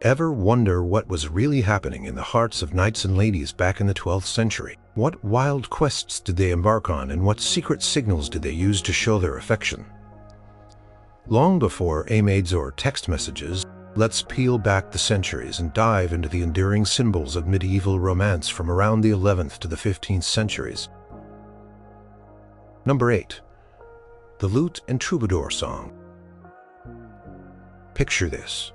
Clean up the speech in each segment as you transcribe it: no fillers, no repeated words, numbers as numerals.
Ever wonder what was really happening in the hearts of knights and ladies back in the 12th century? What wild quests did they embark on, and what secret signals did they use to show their affection? Long before aimades or text messages, let's peel back the centuries and dive into the enduring symbols of medieval romance from around the 11th to the 15th centuries. Number 8. The lute and troubadour song. Picture this.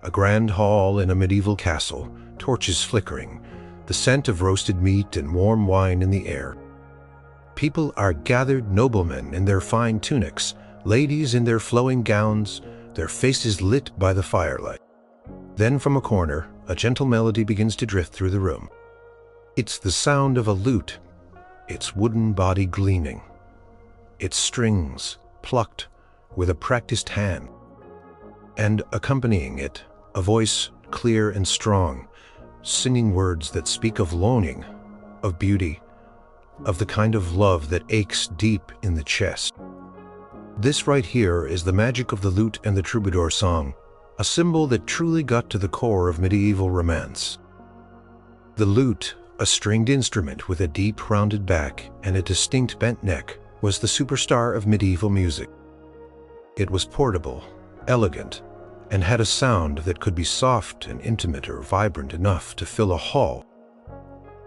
A grand hall in a medieval castle, torches flickering, the scent of roasted meat and warm wine in the air. People are gathered, noblemen in their fine tunics, ladies in their flowing gowns, their faces lit by the firelight. Then from a corner, a gentle melody begins to drift through the room. It's the sound of a lute, its wooden body gleaming, its strings plucked with a practiced hand. And accompanying it, a voice clear and strong, singing words that speak of longing, of beauty, of the kind of love that aches deep in the chest. This right here is the magic of the lute and the troubadour song, a symbol that truly got to the core of medieval romance. The lute, a stringed instrument with a deep rounded back and a distinct bent neck, was the superstar of medieval music. It was portable, elegant, and had a sound that could be soft and intimate or vibrant enough to fill a hall.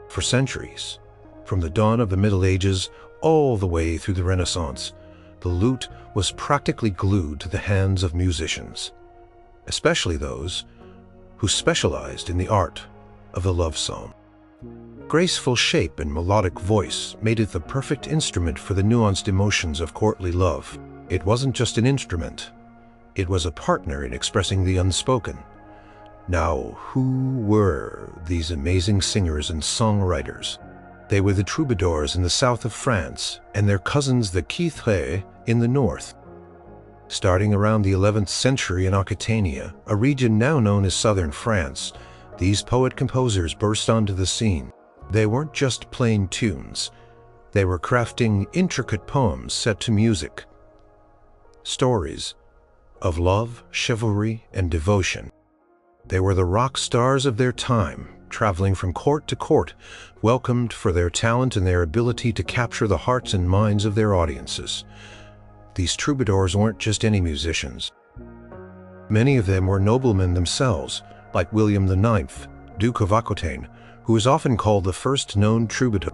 For centuries, from the dawn of the Middle Ages all the way through the Renaissance, the lute was practically glued to the hands of musicians, especially those who specialized in the art of the love song. Graceful shape and melodic voice made it the perfect instrument for the nuanced emotions of courtly love. It wasn't just an instrument. It was a partner in expressing the unspoken. Now, who were these amazing singers and songwriters? They were the troubadours in the south of France and their cousins the chivalry in the north. Starting around the 11th century in Aquitania, a region now known as southern France, these poet-composers burst onto the scene. They weren't just playing tunes. They were crafting intricate poems set to music. Stories of love, chivalry, and devotion. They were the rock stars of their time, traveling from court to court, welcomed for their talent and their ability to capture the hearts and minds of their audiences. These troubadours weren't just any musicians. Many of them were noblemen themselves, like William IX, Duke of Aquitaine, who is often called the first known troubadour.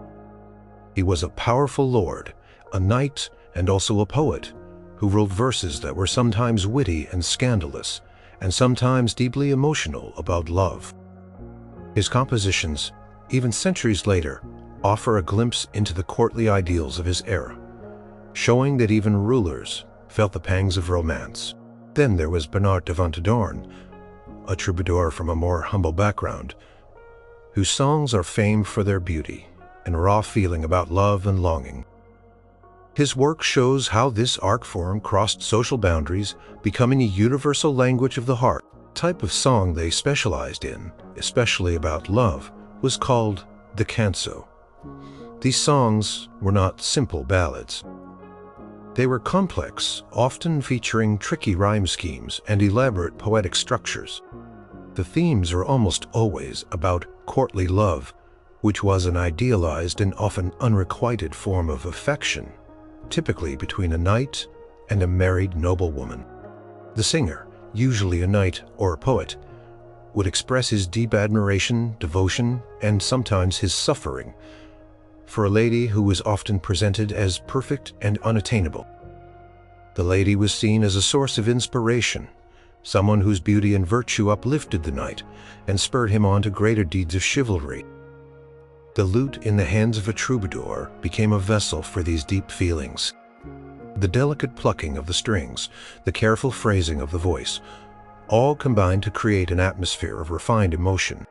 He was a powerful lord, a knight, and also a poet, who wrote verses that were sometimes witty and scandalous, and sometimes deeply emotional about love. His compositions, even centuries later, offer a glimpse into the courtly ideals of his era, showing that even rulers felt the pangs of romance. Then there was Bernard de Ventadorn, a troubadour from a more humble background, whose songs are famed for their beauty and raw feeling about love and longing. His work shows how this art form crossed social boundaries, becoming a universal language of the heart. The type of song they specialized in, especially about love, was called the canso. These songs were not simple ballads. They were complex, often featuring tricky rhyme schemes and elaborate poetic structures. The themes are almost always about courtly love, which was an idealized and often unrequited form of affection, typically between a knight and a married noblewoman. The singer, usually a knight or a poet, would express his deep admiration, devotion, and sometimes his suffering for a lady who was often presented as perfect and unattainable. The lady was seen as a source of inspiration, someone whose beauty and virtue uplifted the knight and spurred him on to greater deeds of chivalry. The lute in the hands of a troubadour became a vessel for these deep feelings. The delicate plucking of the strings, the careful phrasing of the voice, all combined to create an atmosphere of refined emotion.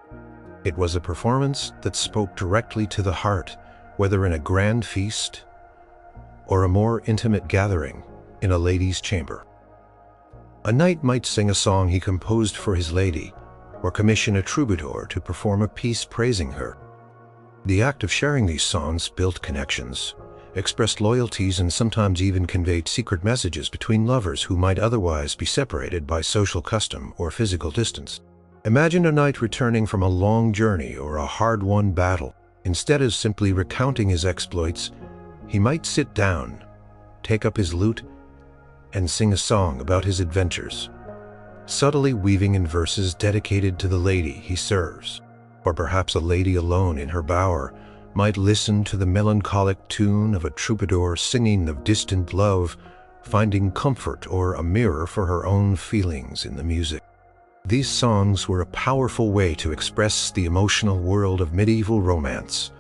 It was a performance that spoke directly to the heart, whether in a grand feast or a more intimate gathering in a lady's chamber. A knight might sing a song he composed for his lady, or commission a troubadour to perform a piece praising her. The act of sharing these songs built connections, expressed loyalties, and sometimes even conveyed secret messages between lovers who might otherwise be separated by social custom or physical distance. Imagine a knight returning from a long journey or a hard-won battle. Instead of simply recounting his exploits, he might sit down, take up his lute, and sing a song about his adventures, subtly weaving in verses dedicated to the lady he serves. Or perhaps a lady alone in her bower might listen to the melancholic tune of a troubadour singing of distant love, finding comfort or a mirror for her own feelings in the music. These songs were a powerful way to express the emotional world of medieval romance,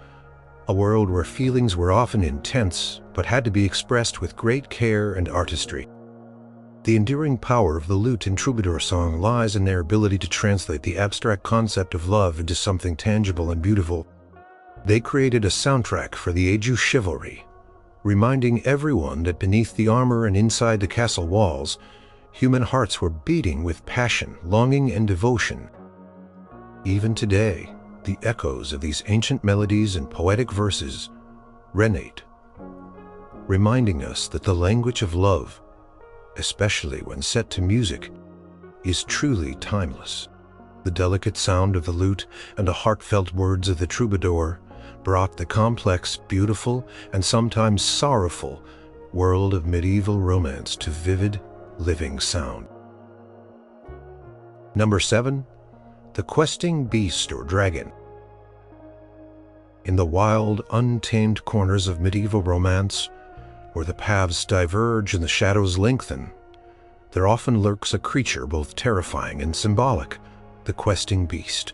a world where feelings were often intense but had to be expressed with great care and artistry. The enduring power of the lute in troubadour song lies in their ability to translate the abstract concept of love into something tangible and beautiful. They created a soundtrack for the age of chivalry, reminding everyone that beneath the armor and inside the castle walls, human hearts were beating with passion, longing, and devotion. Even today, the echoes of these ancient melodies and poetic verses resonate, reminding us that the language of love, especially when set to music, is truly timeless. The delicate sound of the lute and the heartfelt words of the troubadour brought the complex, beautiful, and sometimes sorrowful world of medieval romance to vivid, living sound. Number 7. The questing beast or dragon. In the wild, untamed corners of medieval romance, where the paths diverge and the shadows lengthen, there often lurks a creature both terrifying and symbolic, the questing beast,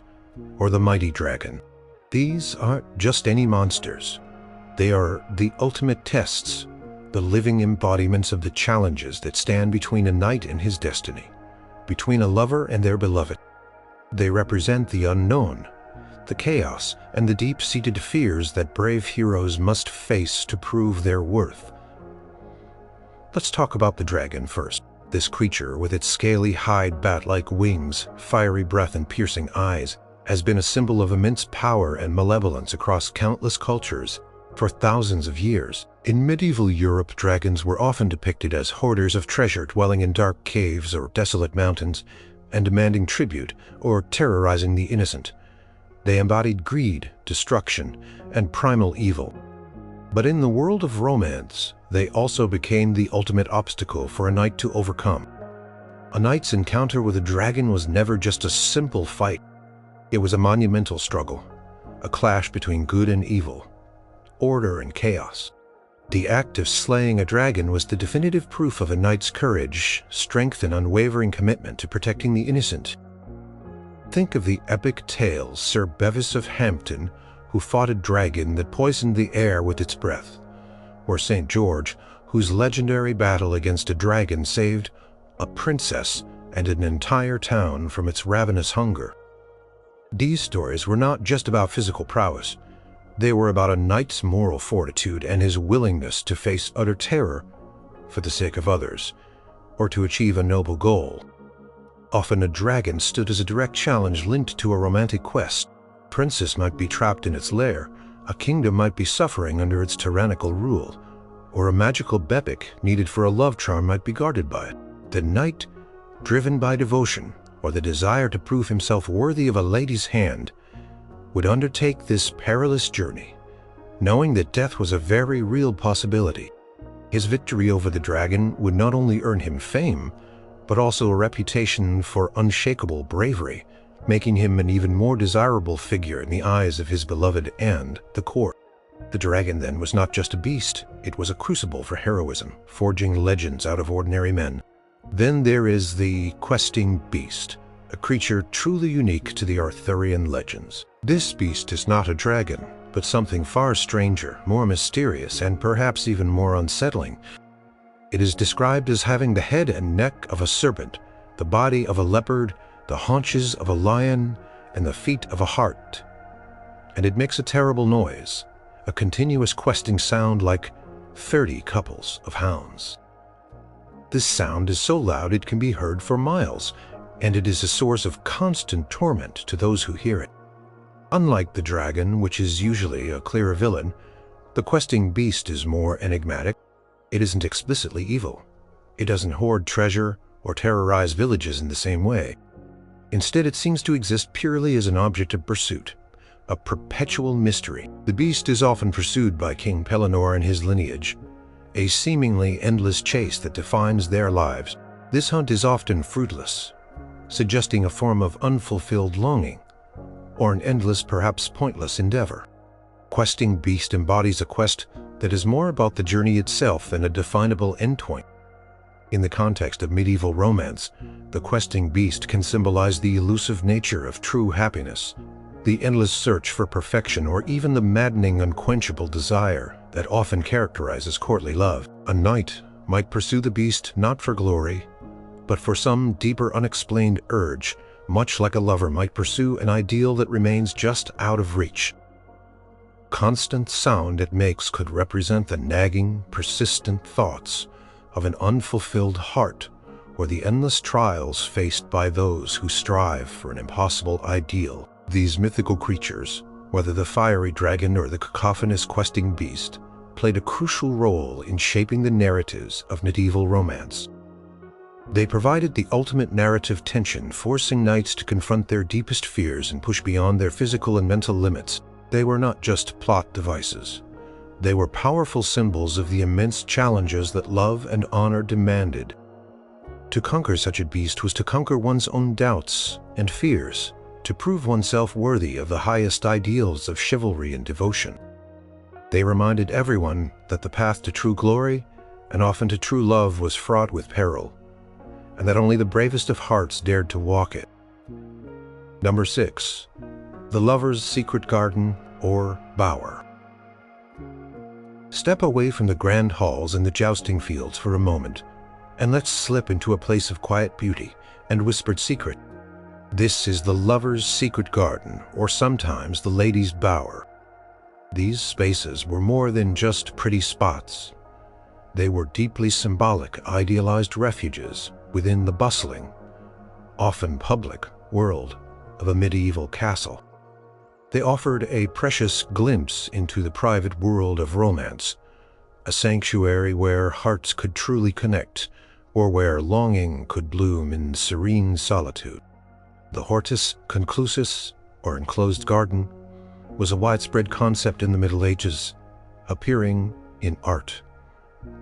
or the mighty dragon. These aren't just any monsters. They are the ultimate tests, the living embodiments of the challenges that stand between a knight and his destiny, between a lover and their beloved. They represent the unknown, the chaos, and the deep-seated fears that brave heroes must face to prove their worth. Let's talk about the dragon first. This creature, with its scaly hide, bat-like wings, fiery breath, and piercing eyes, has been a symbol of immense power and malevolence across countless cultures for thousands of years. In medieval Europe, dragons were often depicted as hoarders of treasure dwelling in dark caves or desolate mountains and demanding tribute or terrorizing the innocent. They embodied greed, destruction, and primal evil. But in the world of romance, they also became the ultimate obstacle for a knight to overcome. A knight's encounter with a dragon was never just a simple fight. It was a monumental struggle, a clash between good and evil, order and chaos. The act of slaying a dragon was the definitive proof of a knight's courage, strength, and unwavering commitment to protecting the innocent. Think of the epic tale Sir Bevis of Hampton, who fought a dragon that poisoned the air with its breath, or St. George, whose legendary battle against a dragon saved a princess and an entire town from its ravenous hunger. These stories were not just about physical prowess. They were about a knight's moral fortitude and his willingness to face utter terror for the sake of others, or to achieve a noble goal. Often a dragon stood as a direct challenge linked to a romantic quest. A princess might be trapped in its lair, a kingdom might be suffering under its tyrannical rule, or a magical bepic needed for a love charm might be guarded by it. The knight, driven by devotion or the desire to prove himself worthy of a lady's hand, would undertake this perilous journey, knowing that death was a very real possibility. His victory over the dragon would not only earn him fame, but also a reputation for unshakable bravery, making him an even more desirable figure in the eyes of his beloved and the court. The dragon, then, was not just a beast, it was a crucible for heroism, forging legends out of ordinary men. Then there is the questing beast, a creature truly unique to the Arthurian legends. This beast is not a dragon, but something far stranger, more mysterious, and perhaps even more unsettling. It is described as having the head and neck of a serpent, the body of a leopard, the haunches of a lion, and the feet of a hart. And it makes a terrible noise, a continuous questing sound like 30 couples of hounds. This sound is so loud it can be heard for miles, and it is a source of constant torment to those who hear it. Unlike the dragon, which is usually a clear villain, the questing beast is more enigmatic. It isn't explicitly evil. It doesn't hoard treasure or terrorize villages in the same way. Instead, it seems to exist purely as an object of pursuit, a perpetual mystery. The beast is often pursued by King Pellinore and his lineage, a seemingly endless chase that defines their lives. This hunt is often fruitless, suggesting a form of unfulfilled longing, or an endless, perhaps pointless endeavor. Questing beast embodies a quest that is more about the journey itself than a definable endpoint. In the context of medieval romance, the questing beast can symbolize the elusive nature of true happiness, the endless search for perfection, or even the maddening, unquenchable desire that often characterizes courtly love. A knight might pursue the beast not for glory, but for some deeper, unexplained urge, much like a lover might pursue an ideal that remains just out of reach. Constant sound it makes could represent the nagging, persistent thoughts of an unfulfilled heart, or the endless trials faced by those who strive for an impossible ideal. These mythical creatures, whether the fiery dragon or the cacophonous questing beast, played a crucial role in shaping the narratives of medieval romance. They provided the ultimate narrative tension, forcing knights to confront their deepest fears and push beyond their physical and mental limits. They were not just plot devices. They were powerful symbols of the immense challenges that love and honor demanded. To conquer such a beast was to conquer one's own doubts and fears, to prove oneself worthy of the highest ideals of chivalry and devotion. They reminded everyone that the path to true glory, and often to true love, was fraught with peril, and that only the bravest of hearts dared to walk it. Number 6. The Lover's Secret Garden, or Bower. Step away from the grand halls and the jousting fields for a moment, and let's slip into a place of quiet beauty and whispered secret. This is the Lover's Secret Garden, or sometimes the Lady's Bower. These spaces were more than just pretty spots. They were deeply symbolic, idealized refuges within the bustling, often public, world of a medieval castle. They offered a precious glimpse into the private world of romance, a sanctuary where hearts could truly connect, or where longing could bloom in serene solitude. The hortus conclusus, or enclosed garden, was a widespread concept in the Middle Ages, appearing in art,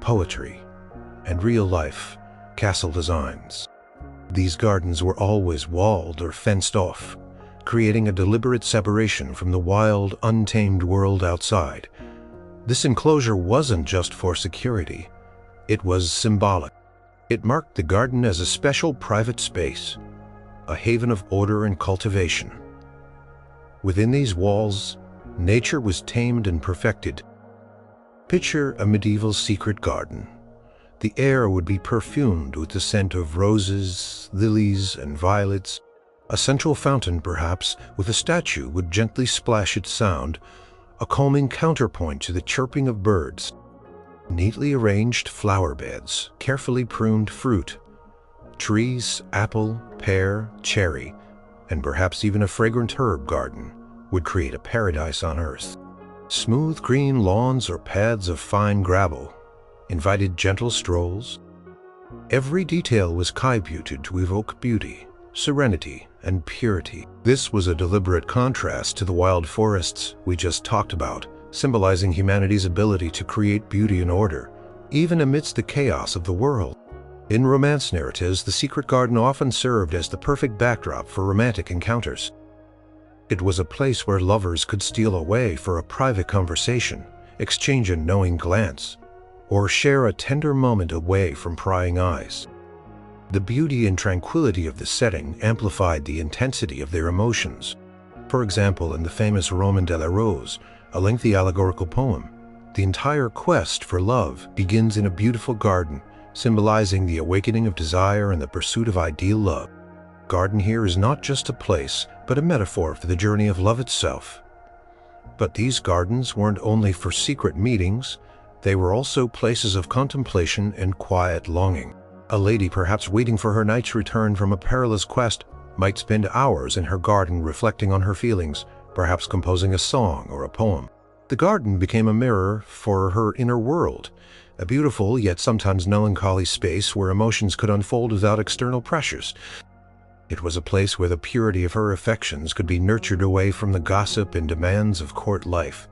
poetry, and real-life castle designs. These gardens were always walled or fenced off, creating a deliberate separation from the wild, untamed world outside. This enclosure wasn't just for security, it was symbolic. It marked the garden as a special private space, a haven of order and cultivation. Within these walls, nature was tamed and perfected. Picture a medieval secret garden. The air would be perfumed with the scent of roses, lilies, and violets. A central fountain, perhaps, with a statue would gently splash its sound, a calming counterpoint to the chirping of birds. Neatly arranged flower beds, carefully pruned fruit, trees, apple, pear, cherry, and perhaps even a fragrant herb garden would create a paradise on earth. Smooth green lawns or paths of fine gravel invited gentle strolls. Every detail was keybuted to evoke beauty, serenity, and purity. This was a deliberate contrast to the wild forests we just talked about, symbolizing humanity's ability to create beauty and order, even amidst the chaos of the world. In romance narratives, the secret garden often served as the perfect backdrop for romantic encounters. It was a place where lovers could steal away for a private conversation, exchange a knowing glance, or share a tender moment away from prying eyes. The beauty and tranquility of the setting amplified the intensity of their emotions. For example, in the famous Roman de la Rose, a lengthy allegorical poem, the entire quest for love begins in a beautiful garden, symbolizing the awakening of desire and the pursuit of ideal love. Garden here is not just a place, but a metaphor for the journey of love itself. But these gardens weren't only for secret meetings, they were also places of contemplation and quiet longing. A lady, perhaps waiting for her knight's return from a perilous quest, might spend hours in her garden reflecting on her feelings, perhaps composing a song or a poem. The garden became a mirror for her inner world, a beautiful yet sometimes melancholy space where emotions could unfold without external pressures. It was a place where the purity of her affections could be nurtured away from the gossip and demands of court life.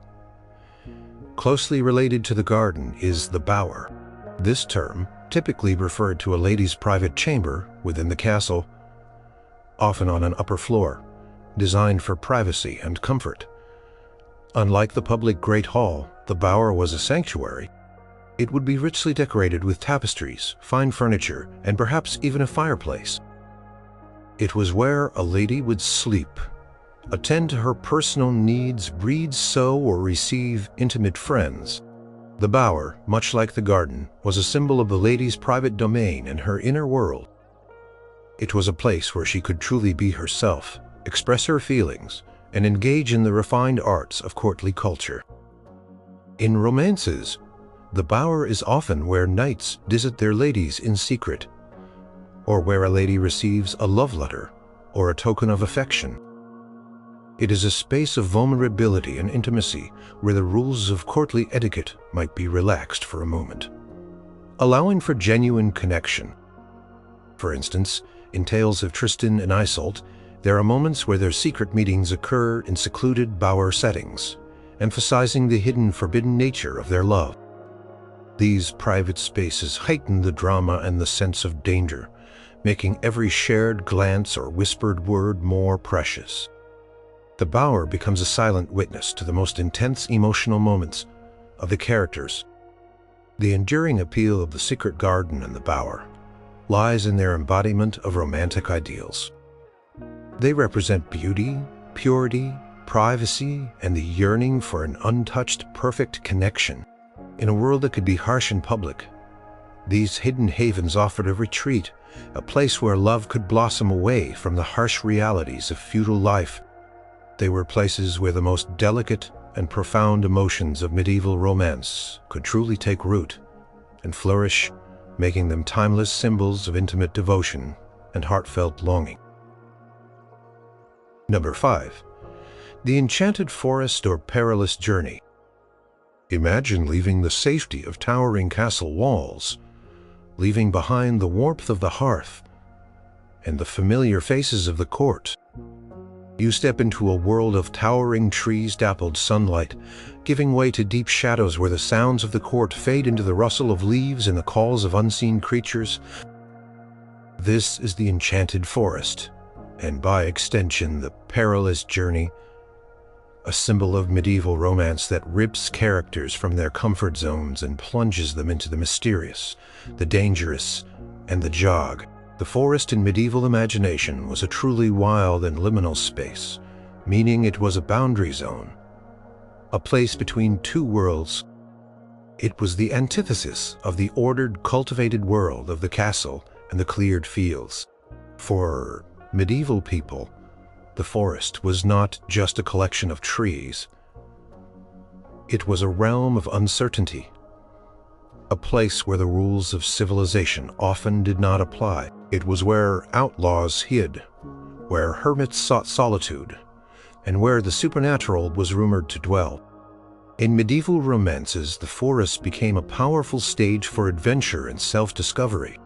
Closely related to the garden is the bower. This term typically referred to a lady's private chamber within the castle, often on an upper floor, designed for privacy and comfort. Unlike the public Great Hall, the bower was a sanctuary. It would be richly decorated with tapestries, fine furniture, and perhaps even a fireplace. It was where a lady would sleep, attend to her personal needs, read, sew, or receive intimate friends. The bower, much like the garden, was a symbol of the lady's private domain and her inner world. It was a place where she could truly be herself, express her feelings, and engage in the refined arts of courtly culture. In romances, the bower is often where knights visit their ladies in secret, or where a lady receives a love letter or a token of affection. It is a space of vulnerability and intimacy where the rules of courtly etiquette might be relaxed for a moment, allowing for genuine connection. For instance, in tales of Tristan and Isolde, there are moments where their secret meetings occur in secluded bower settings, emphasizing the hidden, forbidden nature of their love. These private spaces heighten the drama and the sense of danger, making every shared glance or whispered word more precious. The bower becomes a silent witness to the most intense emotional moments of the characters. The enduring appeal of the secret garden and the bower lies in their embodiment of romantic ideals. They represent beauty, purity, privacy, and the yearning for an untouched, perfect connection. In a world that could be harsh in public, these hidden havens offered a retreat, a place where love could blossom away from the harsh realities of feudal life. They were places where the most delicate and profound emotions of medieval romance could truly take root and flourish, making them timeless symbols of intimate devotion and heartfelt longing. Number 5. The Enchanted Forest or Perilous Journey. Imagine leaving the safety of towering castle walls, leaving behind the warmth of the hearth and the familiar faces of the court. You step into a world of towering trees, dappled sunlight, giving way to deep shadows where the sounds of the court fade into the rustle of leaves and the calls of unseen creatures. This is the Enchanted Forest, and by extension, the Perilous Journey, a symbol of medieval romance that rips characters from their comfort zones and plunges them into the mysterious, the dangerous, and the jog. The forest in medieval imagination was a truly wild and liminal space, meaning it was a boundary zone, a place between two worlds. It was the antithesis of the ordered, cultivated world of the castle and the cleared fields. For medieval people, the forest was not just a collection of trees. It was a realm of uncertainty, a place where the rules of civilization often did not apply. It was where outlaws hid, where hermits sought solitude, and where the supernatural was rumored to dwell. In medieval romances, the forest became a powerful stage for adventure and self-discovery.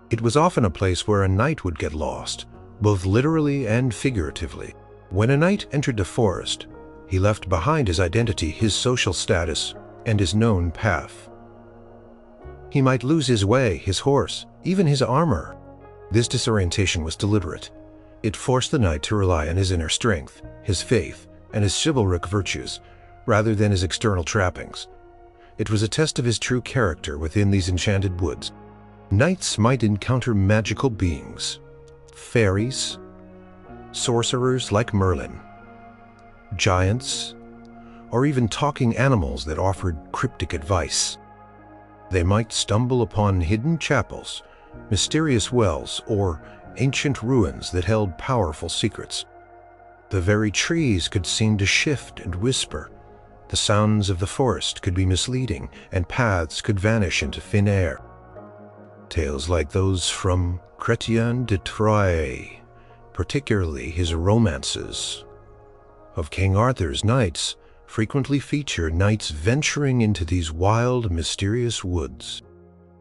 It was often a place where a knight would get lost, both literally and figuratively. When a knight entered the forest, he left behind his identity, his social status, and his known path. He might lose his way, his horse, even his armor. This disorientation was deliberate. It forced the knight to rely on his inner strength, his faith, and his chivalric virtues, rather than his external trappings. It was a test of his true character within these enchanted woods. Knights might encounter magical beings, fairies, sorcerers like Merlin, giants, or even talking animals that offered cryptic advice. They might stumble upon hidden chapels, mysterious wells, or ancient ruins that held powerful secrets. The very trees could seem to shift and whisper. The sounds of the forest could be misleading, and paths could vanish into thin air. Tales like those from Chrétien de Troyes, particularly his romances of King Arthur's knights, frequently feature knights venturing into these wild, mysterious woods.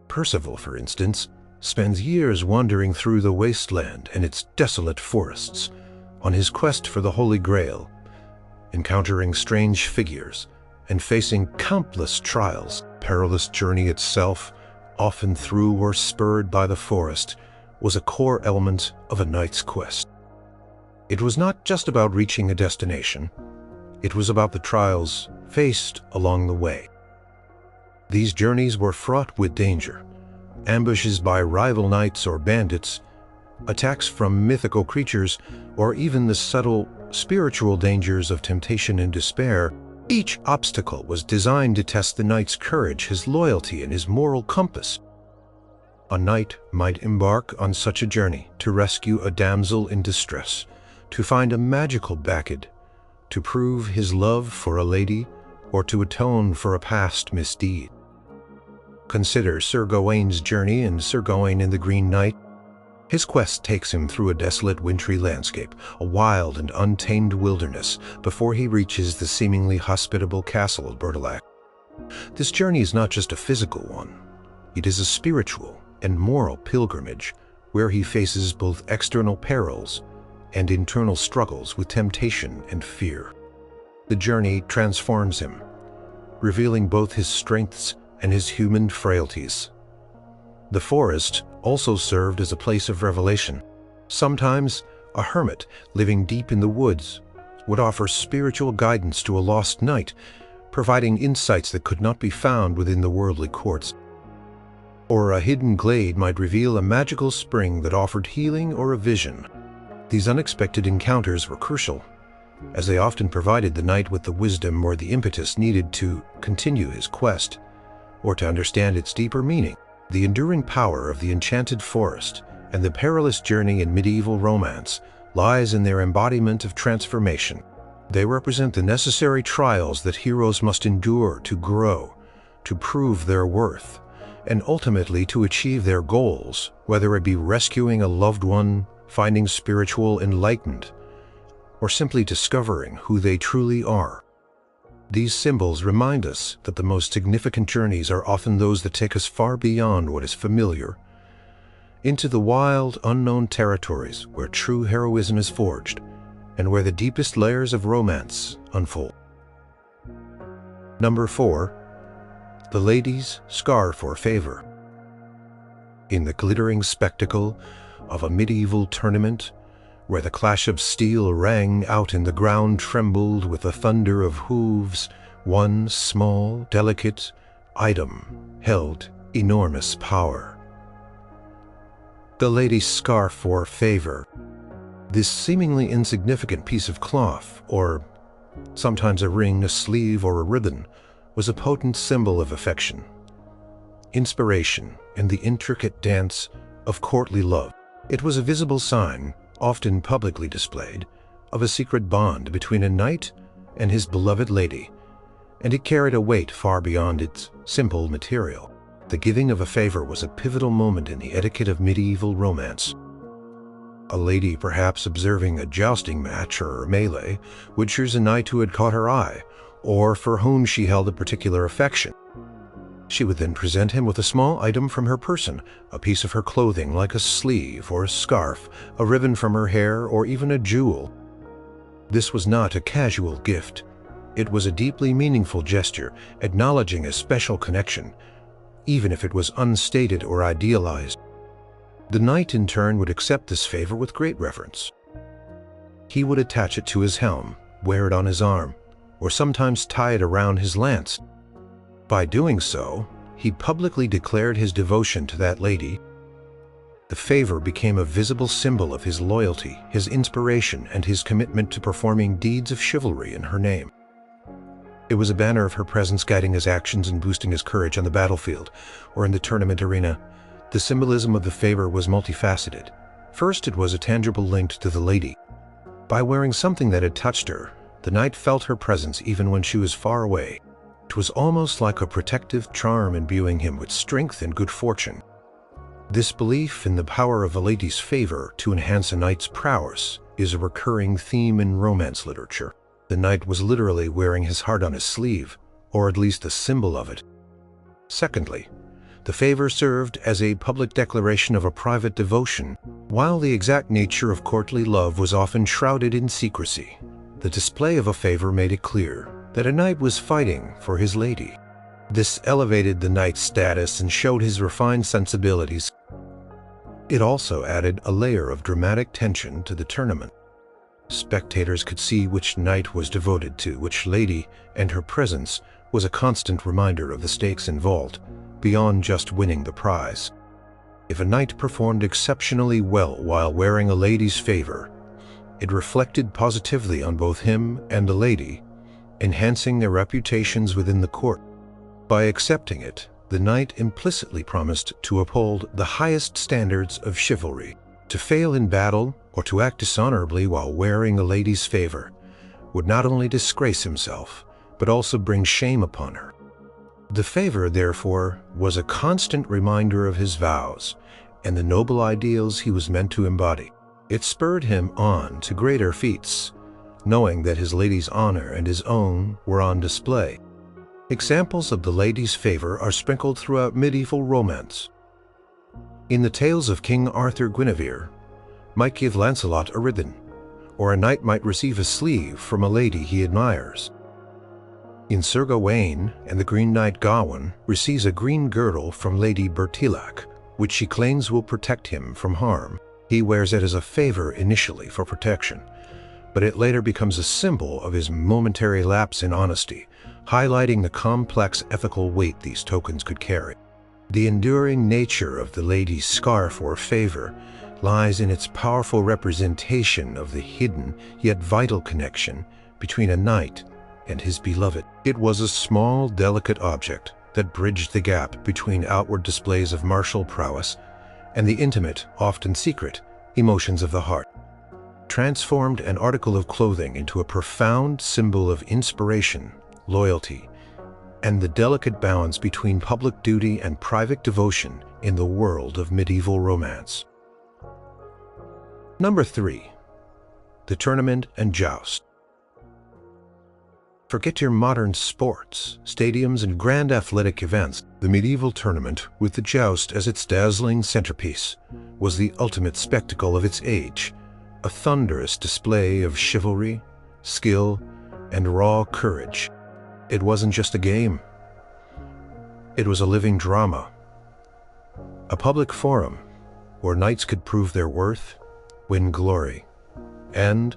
Percival, for instance, spends years wandering through the wasteland and its desolate forests on his quest for the Holy Grail, encountering strange figures and facing countless trials. Perilous journey itself, often through or spurred by the forest, was a core element of a knight's quest. It was not just about reaching a destination, it was about the trials faced along the way. These journeys were fraught with danger, ambushes by rival knights or bandits, attacks from mythical creatures, or even the subtle spiritual dangers of temptation and despair. Each obstacle was designed to test the knight's courage, his loyalty, and his moral compass. A knight might embark on such a journey to rescue a damsel in distress, to find a magical bacchid, to prove his love for a lady, or to atone for a past misdeed. Consider Sir Gawain's journey in Sir Gawain and the Green Knight. His quest takes him through a desolate wintry landscape, a wild and untamed wilderness, before he reaches the seemingly hospitable castle of Bertilac. This journey is not just a physical one. It is a spiritual and moral pilgrimage where he faces both external perils and internal struggles with temptation and fear. The journey transforms him, revealing both his strengths and his human frailties. The forest also served as a place of revelation. Sometimes a hermit living deep in the woods would offer spiritual guidance to a lost knight, providing insights that could not be found within the worldly courts. Or a hidden glade might reveal a magical spring that offered healing or a vision. These unexpected encounters were crucial, as they often provided the knight with the wisdom or the impetus needed to continue his quest, or to understand its deeper meaning. The enduring power of the enchanted forest and the perilous journey in medieval romance lies in their embodiment of transformation. They represent the necessary trials that heroes must endure to grow, to prove their worth, and ultimately to achieve their goals, whether it be rescuing a loved one, finding spiritual enlightenment, or simply discovering who they truly are. These symbols remind us that the most significant journeys are often those that take us far beyond what is familiar, into the wild, unknown territories where true heroism is forged and where the deepest layers of romance unfold. Number 4. The lady's scarf or favor. In the glittering spectacle of a medieval tournament, where the clash of steel rang out and the ground trembled with the thunder of hooves, one small, delicate item held enormous power. The lady's scarf or favor. This seemingly insignificant piece of cloth, or sometimes a ring, a sleeve, or a ribbon, was a potent symbol of affection, inspiration, and the intricate dance of courtly love. It was a visible sign, often publicly displayed, of a secret bond between a knight and his beloved lady, and it carried a weight far beyond its simple material. The giving of a favor was a pivotal moment in the etiquette of medieval romance. A lady, perhaps observing a jousting match or melee, would choose a knight who had caught her eye, or for whom she held a particular affection. She would then present him with a small item from her person, a piece of her clothing like a sleeve or a scarf, a ribbon from her hair, or even a jewel. This was not a casual gift. It was a deeply meaningful gesture, acknowledging a special connection, even if it was unstated or idealized. The knight in turn would accept this favor with great reverence. He would attach it to his helm, wear it on his arm, or sometimes tie it around his lance. By doing so, he publicly declared his devotion to that lady. The favor became a visible symbol of his loyalty, his inspiration, and his commitment to performing deeds of chivalry in her name. It was a banner of her presence guiding his actions and boosting his courage on the battlefield or in the tournament arena. The symbolism of the favor was multifaceted. First, it was a tangible link to the lady. By wearing something that had touched her, the knight felt her presence even when she was far away. It was almost like a protective charm imbuing him with strength and good fortune. This belief in the power of a lady's favor to enhance a knight's prowess is a recurring theme in romance literature. The knight was literally wearing his heart on his sleeve, or at least a symbol of it. Secondly, The favor served as a public declaration of a private devotion, while the exact nature of courtly love was often shrouded in secrecy. The display of a favor made it clear that a knight was fighting for his lady. This elevated the knight's status and showed his refined sensibilities. It also added a layer of dramatic tension to the tournament. Spectators could see which knight was devoted to which lady, and her presence was a constant reminder of the stakes involved, beyond just winning the prize. If a knight performed exceptionally well while wearing a lady's favor, it reflected positively on both him and the lady, enhancing their reputations within the court. By accepting it, the knight implicitly promised to uphold the highest standards of chivalry. To fail in battle or to act dishonorably while wearing a lady's favor would not only disgrace himself, but also bring shame upon her. The favor, therefore, was a constant reminder of his vows and the noble ideals he was meant to embody. It spurred him on to greater feats, knowing that his lady's honor and his own were on display. Examples of the lady's favor are sprinkled throughout medieval romance. In the tales of King Arthur, Guinevere might give Lancelot a ribbon, or a knight might receive a sleeve from a lady he admires. In Sir Gawain and the Green Knight Gawain receives a green girdle from Lady Bertilac, which she claims will protect him from harm. He wears it as a favor initially for protection, but it later becomes a symbol of his momentary lapse in honesty, highlighting the complex ethical weight these tokens could carry. The enduring nature of the lady's scarf or favor lies in its powerful representation of the hidden yet vital connection between a knight and his beloved. It was a small, delicate object that bridged the gap between outward displays of martial prowess and the intimate, often secret, emotions of the heart. Transformed an article of clothing into a profound symbol of inspiration, loyalty, and the delicate balance between public duty and private devotion in the world of medieval romance. Number 3. The tournament and joust. Forget your modern sports, stadiums, and grand athletic events. The medieval tournament, with the joust as its dazzling centerpiece, was the ultimate spectacle of its age, a thunderous display of chivalry, skill, and raw courage. It wasn't just a game. It was a living drama, a public forum where knights could prove their worth, win glory, and,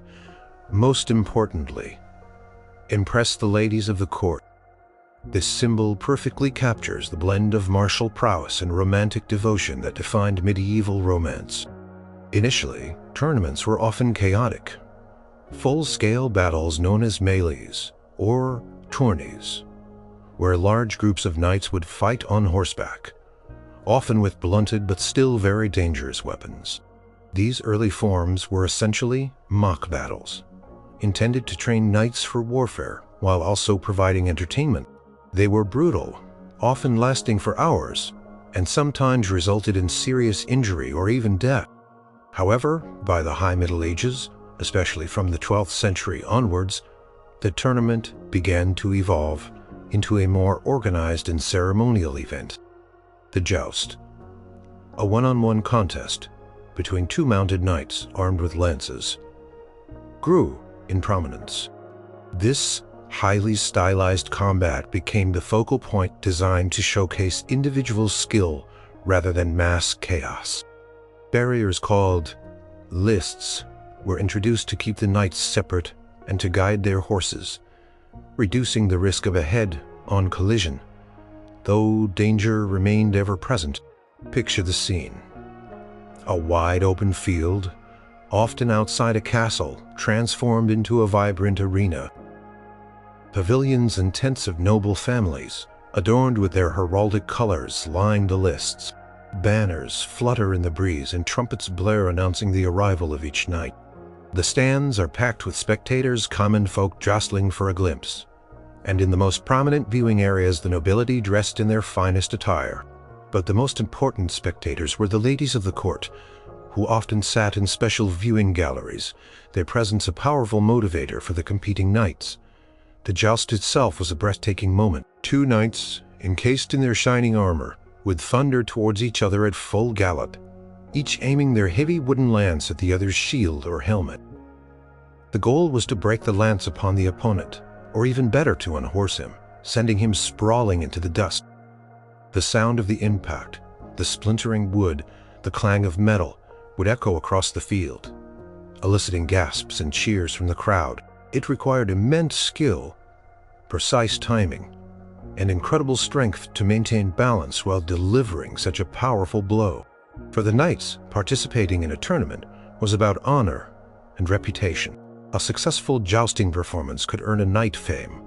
most importantly, impress the ladies of the court. This symbol perfectly captures the blend of martial prowess and romantic devotion that defined medieval romance. Initially, tournaments were often chaotic. Full-scale battles known as melees, or tourneys, where large groups of knights would fight on horseback, often with blunted but still very dangerous weapons. These early forms were essentially mock battles, intended to train knights for warfare while also providing entertainment. They were brutal, often lasting for hours, and sometimes resulted in serious injury or even death. However, by the High Middle Ages, especially from the 12th century onwards, the tournament began to evolve into a more organized and ceremonial event. The joust, a one-on-one contest between two mounted knights armed with lances, grew in prominence. This highly stylized combat became the focal point designed to showcase individual skill rather than mass chaos. Barriers called lists were introduced to keep the knights separate and to guide their horses, reducing the risk of a head-on collision, though danger remained ever present. Picture the scene. A wide-open field, often outside a castle, transformed into a vibrant arena. Pavilions and tents of noble families, adorned with their heraldic colors, line the lists. Banners flutter in the breeze and trumpets blare announcing the arrival of each knight. The stands are packed with spectators, common folk jostling for a glimpse, and in the most prominent viewing areas the nobility dressed in their finest attire. But the most important spectators were the ladies of the court, who often sat in special viewing galleries, their presence a powerful motivator for the competing knights. The joust itself was a breathtaking moment. Two knights, encased in their shining armor, would thunder towards each other at full gallop, each aiming their heavy wooden lance at the other's shield or helmet. The goal was to break the lance upon the opponent, or even better, to unhorse him, sending him sprawling into the dust. The sound of the impact, the splintering wood, the clang of metal would echo across the field, eliciting gasps and cheers from the crowd. It required immense skill, precise timing, and incredible strength to maintain balance while delivering such a powerful blow. For the knights, participating in a tournament was about honor and reputation. A successful jousting performance could earn a knight fame,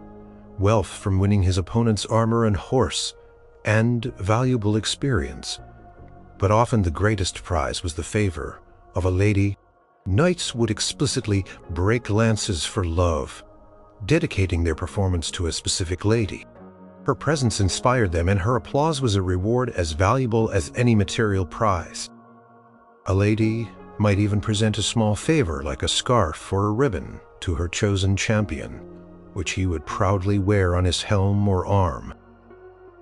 wealth from winning his opponent's armor and horse, and valuable experience. But often the greatest prize was the favor of a lady. Knights would explicitly break lances for love, dedicating their performance to a specific lady. Her presence inspired them, and her applause was a reward as valuable as any material prize. A lady might even present a small favor like a scarf or a ribbon to her chosen champion, which he would proudly wear on his helm or arm.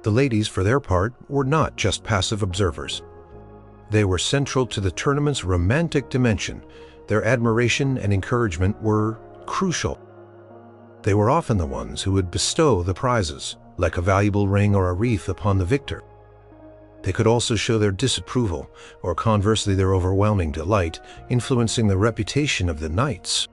The ladies, for their part, were not just passive observers. They were central to the tournament's romantic dimension. Their admiration and encouragement were crucial. They were often the ones who would bestow the prizes, like a valuable ring or a wreath, upon the victor. They could also show their disapproval, or conversely their overwhelming delight, influencing the reputation of the knights.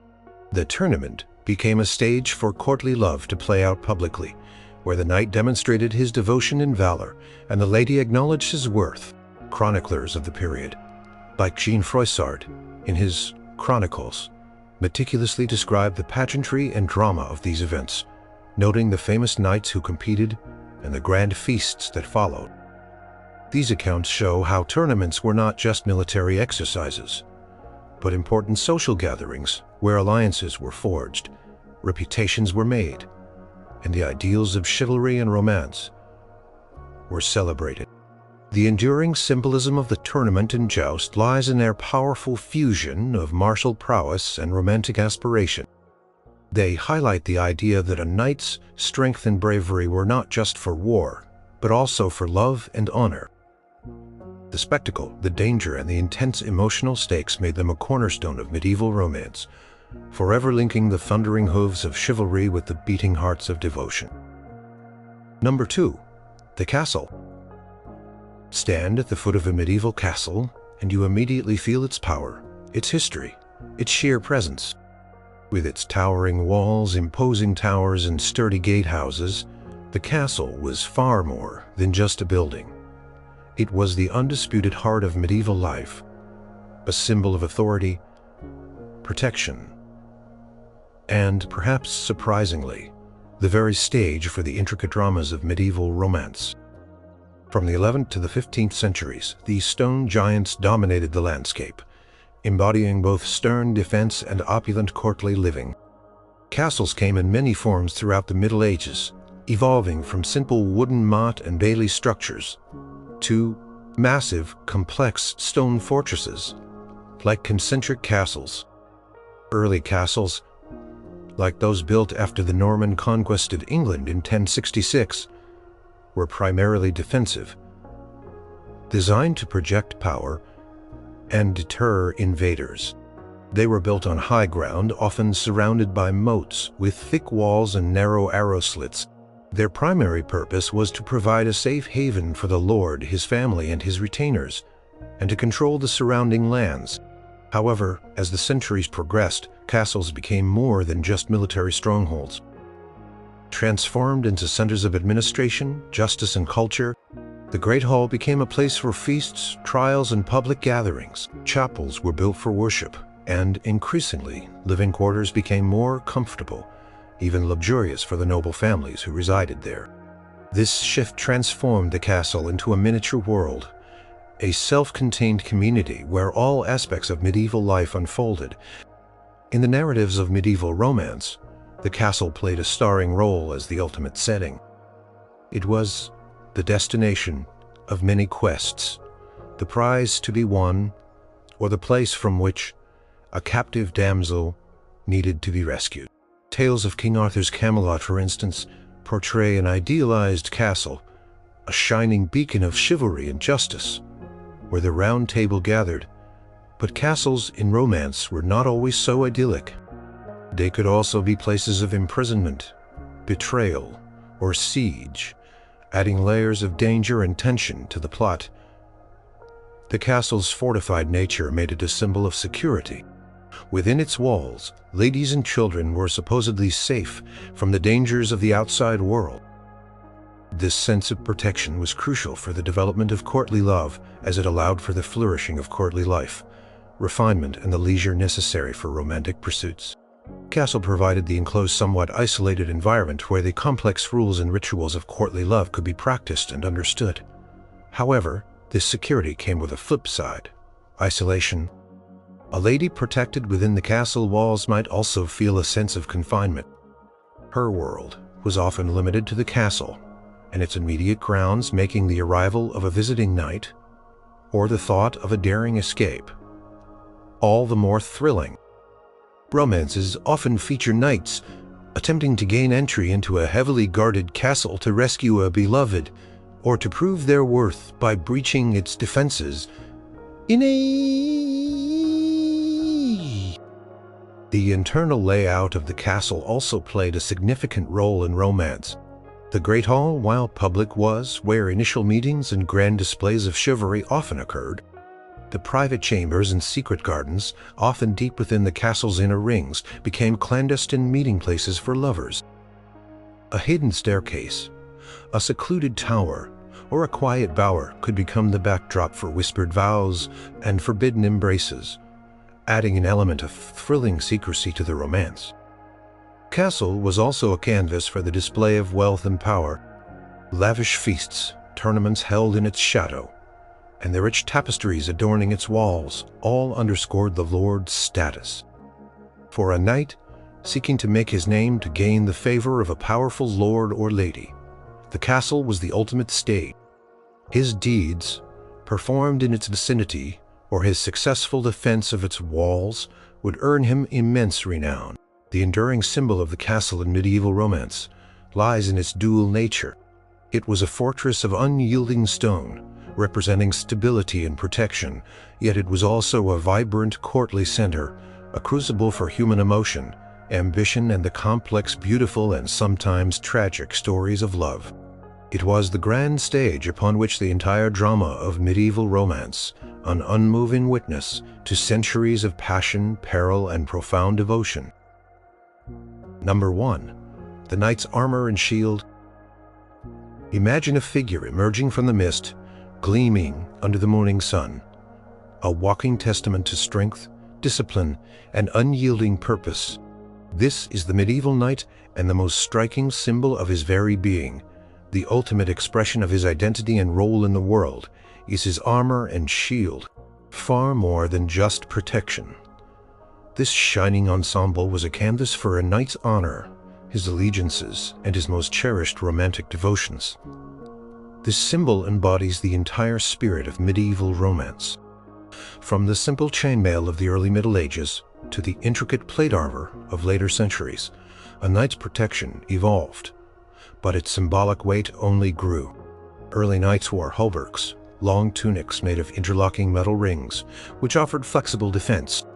The tournament became a stage for courtly love to play out publicly, where the knight demonstrated his devotion and valor, and the lady acknowledged his worth. Chroniclers of the period, like Jean Froissart, in his Chronicles, meticulously described the pageantry and drama of these events, noting the famous knights who competed and the grand feasts that followed. These accounts show how tournaments were not just military exercises, but important social gatherings where alliances were forged, reputations were made, and the ideals of chivalry and romance were celebrated. The enduring symbolism of the tournament and joust lies in their powerful fusion of martial prowess and romantic aspiration. They highlight the idea that a knight's strength and bravery were not just for war, but also for love and honor. The spectacle, the danger, and the intense emotional stakes made them a cornerstone of medieval romance, forever linking the thundering hooves of chivalry with the beating hearts of devotion. Number 2. The castle. Stand at the foot of a medieval castle, and you immediately feel its power, its history, its sheer presence. With its towering walls, imposing towers, and sturdy gatehouses, the castle was far more than just a building. It was the undisputed heart of medieval life, a symbol of authority, protection, and, perhaps surprisingly, the very stage for the intricate dramas of medieval romance. From the 11th to the 15th centuries, these stone giants dominated the landscape, embodying both stern defense and opulent courtly living. Castles came in many forms throughout the Middle Ages, evolving from simple wooden motte and bailey structures to massive, complex stone fortresses, like concentric castles. Early castles, like those built after the Norman conquest of England in 1066, were primarily defensive, designed to project power and deter invaders. They were built on high ground, often surrounded by moats with thick walls and narrow arrow slits. Their primary purpose was to provide a safe haven for the lord, his family, and his retainers, and to control the surrounding lands. However, as the centuries progressed, castles became more than just military strongholds. Transformed into centers of administration, justice, and culture, the Great Hall became a place for feasts, trials, and public gatherings. Chapels were built for worship, and increasingly, living quarters became more comfortable, even luxurious for the noble families who resided there. This shift transformed the castle into a miniature world, a self-contained community where all aspects of medieval life unfolded. In the narratives of medieval romance, the castle played a starring role as the ultimate setting. It was the destination of many quests, the prize to be won, or the place from which a captive damsel needed to be rescued. Tales of King Arthur's Camelot, for instance, portray an idealized castle a shining beacon of chivalry and justice, where the Round Table gathered. But castles in romance were not always so idyllic. They could also be places of imprisonment, betrayal, or siege, adding layers of danger and tension to the plot. The castle's fortified nature made it a symbol of security. Within its walls, ladies and children were supposedly safe from the dangers of the outside world. This sense of protection was crucial for the development of courtly love, as it allowed for the flourishing of courtly life, refinement, and the leisure necessary for romantic pursuits. Castle provided the enclosed, somewhat isolated environment where the complex rules and rituals of courtly love could be practiced and understood. However, this security came with a flip side: isolation. A lady protected within the castle walls might also feel a sense of confinement. Her world was often limited to the castle and its immediate grounds, making the arrival of a visiting knight or the thought of a daring escape all the more thrilling. Romances often feature knights attempting to gain entry into a heavily guarded castle to rescue a beloved, or to prove their worth by breaching its defenses The internal layout of the castle also played a significant role in romance. The Great Hall, while public, was where initial meetings and grand displays of chivalry often occurred. The private chambers and secret gardens, often deep within the castle's inner rings, became clandestine meeting places for lovers. A hidden staircase, a secluded tower, or a quiet bower could become the backdrop for whispered vows and forbidden embraces, adding an element of thrilling secrecy to the romance. Castle was also a canvas for the display of wealth and power. Lavish feasts, tournaments held in its shadow, and the rich tapestries adorning its walls all underscored the lord's status. For a knight seeking to make his name to gain the favor of a powerful lord or lady, the castle was the ultimate stage. His deeds, performed in its vicinity, or his successful defense of its walls, would earn him immense renown. The enduring symbol of the castle in medieval romance lies in its dual nature. It was a fortress of unyielding stone, representing stability and protection, yet it was also a vibrant courtly center, a crucible for human emotion, ambition, and the complex, beautiful, and sometimes tragic stories of love. It was the grand stage upon which the entire drama of medieval romance, an unmoving witness to centuries of passion, peril, and profound devotion. Number 1. The knight's armor and shield. Imagine a figure emerging from the mist, gleaming under the morning sun, a walking testament to strength, discipline, and unyielding purpose. This is the medieval knight, and the most striking symbol of his very being. The ultimate expression of his identity and role in the world is his armor and shield, far more than just protection. This shining ensemble was a canvas for a knight's honor, his allegiances, and his most cherished romantic devotions. This symbol embodies the entire spirit of medieval romance. From the simple chainmail of the early Middle Ages to the intricate plate armor of later centuries, a knight's protection evolved, but its symbolic weight only grew. Early knights wore hauberks, long tunics made of interlocking metal rings, which offered flexible defense.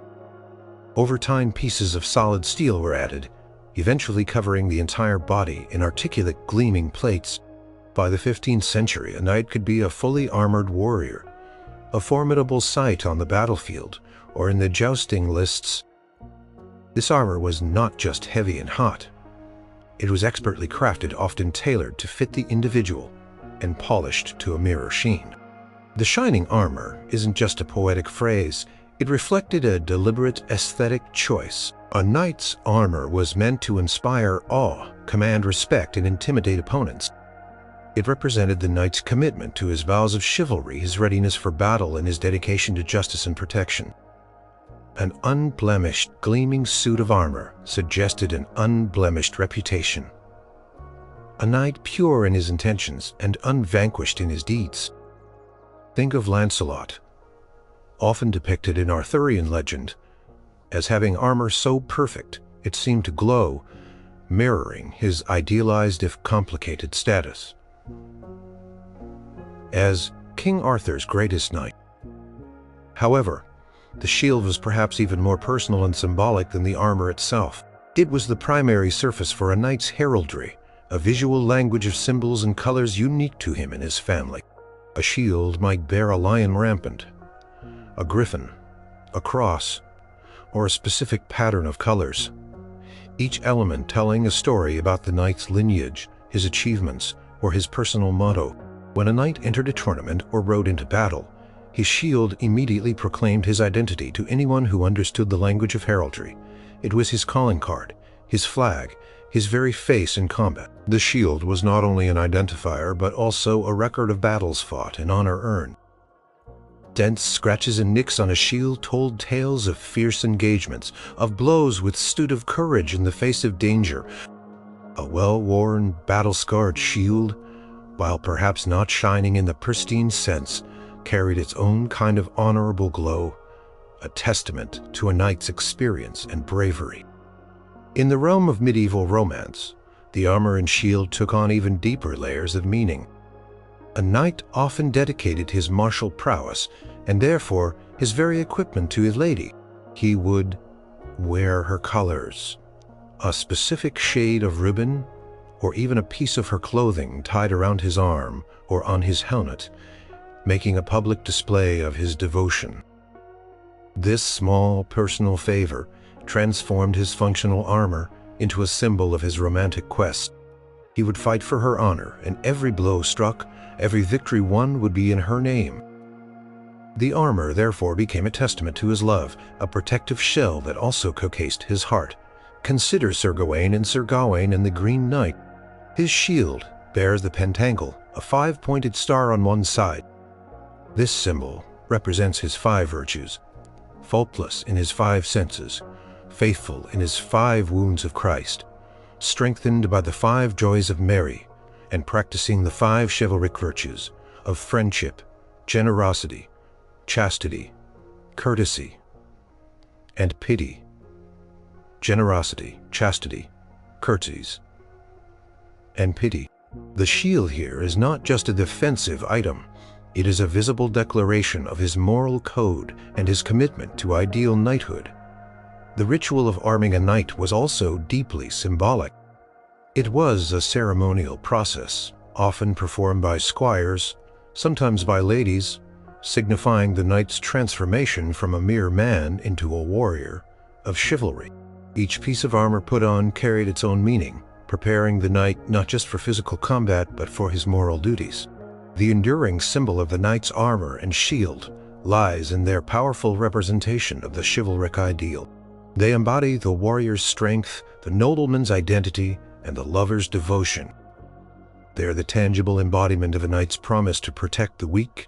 Over time, pieces of solid steel were added, eventually covering the entire body in articulate, gleaming plates. By the 15th century, a knight could be a fully armored warrior, a formidable sight on the battlefield or in the jousting lists. This armor was not just heavy and hot. It was expertly crafted, often tailored to fit the individual, and polished to a mirror sheen. The shining armor isn't just a poetic phrase, it reflected a deliberate aesthetic choice. A knight's armor was meant to inspire awe, command respect, and intimidate opponents. It represented the knight's commitment to his vows of chivalry, his readiness for battle, and his dedication to justice and protection. An unblemished, gleaming suit of armor suggested an unblemished reputation. A knight pure in his intentions and unvanquished in his deeds. Think of Lancelot, often depicted in Arthurian legend, as having armor so perfect it seemed to glow, mirroring his idealized if complicated status. as King Arthur's greatest knight. However, the shield was perhaps even more personal and symbolic than the armor itself. It was the primary surface for a knight's heraldry, a visual language of symbols and colors unique to him and his family. A shield might bear a lion rampant, a griffin, a cross, or a specific pattern of colors, each element telling a story about the knight's lineage, his achievements, or his personal motto. When a knight entered a tournament or rode into battle, his shield immediately proclaimed his identity to anyone who understood the language of heraldry. It was his calling card, his flag, his very face in combat. The shield was not only an identifier, but also a record of battles fought and honor earned. Dents, scratches, and nicks on a shield told tales of fierce engagements, of blows withstood, of courage in the face of danger. A well-worn, battle-scarred shield, while perhaps not shining in the pristine sense, carried its own kind of honorable glow, a testament to a knight's experience and bravery. In the realm of medieval romance, the armor and shield took on even deeper layers of meaning. A knight often dedicated his martial prowess, and therefore his very equipment, to his lady. He would wear her colors, a specific shade of ribbon, or even a piece of her clothing tied around his arm or on his helmet, making a public display of his devotion. This small personal favor transformed his functional armor into a symbol of his romantic quest. He would fight for her honor, and every blow struck, every victory won would be in her name. The armor therefore became a testament to his love, a protective shell that also cased his heart. Consider Sir Gawain and Sir Gawain and the Green Knight. His shield bears the pentacle, a 5-pointed star on one side. This symbol represents his 5 virtues: faultless in his 5 senses, faithful in his 5 wounds of Christ, strengthened by the 5 joys of Mary, and practicing the 5 chivalric virtues of friendship, generosity, chastity, courtesy, and pity. Generosity, chastity, courtesies, and pity. The shield here is not just a defensive item. It is a visible declaration of his moral code and his commitment to ideal knighthood. The ritual of arming a knight was also deeply symbolic. It was a ceremonial process, often performed by squires, sometimes by ladies, signifying the knight's transformation from a mere man into a warrior of chivalry. Each piece of armor put on carried its own meaning, preparing the knight not just for physical combat but for his moral duties. The enduring symbol of the knight's armor and shield lies in their powerful representation of the chivalric ideal. They embody the warrior's strength, the nobleman's identity, and the lover's devotion. They are the tangible embodiment of a knight's promise to protect the weak,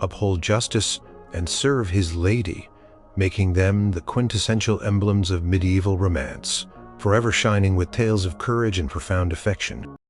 uphold justice, and serve his lady, making them the quintessential emblems of medieval romance, forever shining with tales of courage and profound affection.